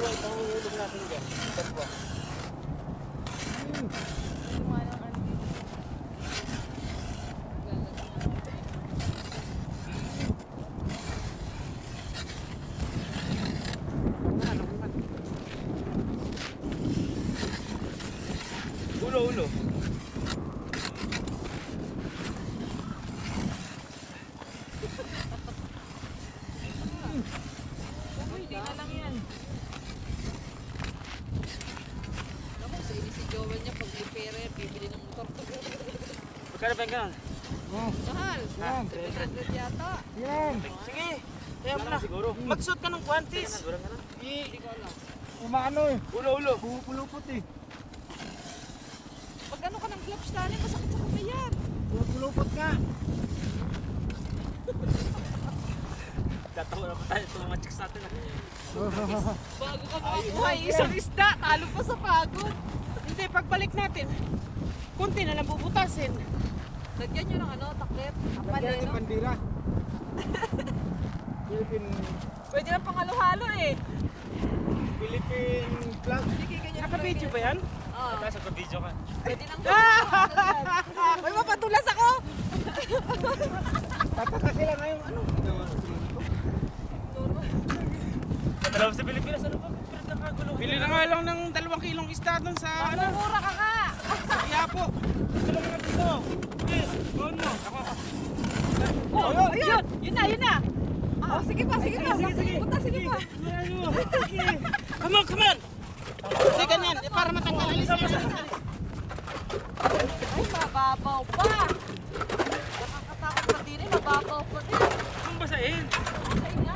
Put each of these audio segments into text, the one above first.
bro, itong hulog natin dyan. Dalawa. Ulo. Hindi na lang yan. Naku, sa ini si Joel niya pag may pera yan, bibili ng motor to. Magkano ba yung ganun? Mahal. Yan. 700 yata. Yan. Sige, kaya mo na. Siguro. Mag-suit ka ng guantes. Hindi ko alam. Umaano eh. Ulo. Pupulupot eh. Pag ano ka ng gloves tali, masakit sa kamay yan. Pupulupot ka. Tatawa na pa tayo sa mga chicks natin. Bago ka makakuha isang isda, talo pa sa pagod. Hindi, pagbalik natin, kunti na lang bubutasin. Lagyan nyo ng ano, takip. Kapal Lagyan eh, yung no? bandira. Philippine Pwede na pang-halo-halo eh. Philippine flag. Sige, ganyan. Naka-video ba yan? Oo. Kaya sa video ka. Pwede nang May mapadulas ako! Tataka sila ngayon. Ano? Katalaw sa Pilipinas, ano ba? Pinagkakagulo. Bili na nga lang ng 2 kilong isda dun sa ano, Mura ka ka! sa Quiapo. Gusto lang natin ito. Eh, gawin mo. Ako. Oh, ayun! Yun na! Oh, sige pa. Punta, sige pa. Come on! Hindi ganyan, para matanggal. Alis. Ay, mababaw pa! Nakakatakot pa din eh, mababaw pa din. Kung basahin.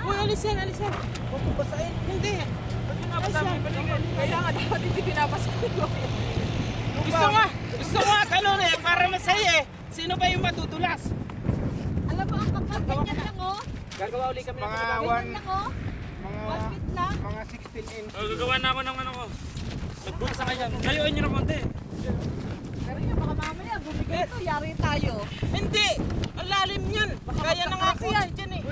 Uy, alis yan. Huwag mo basahin. Hindi. Ba't yung nabasa mo yung paligid? Kaya nga dapat hindi pinapasok ko. Gusto nga tanong eh, para masaya eh. Sino ba yung madudulas? Alam mo, ang kapal ganyan lang oh. Gagawa uli kami ng Mga pagkakataon. Ganyan lang oh. Mga 1 feet lang. mga 16 inch. Gagawa na ako ng ano ko. Nagbulsa kayo dyan. Layuin nyo na konti. Pero yun, baka mamaya bumigay ito, yari tayo. Hindi! Ang lalim yan! Kaya na nga ako yan dyan eh.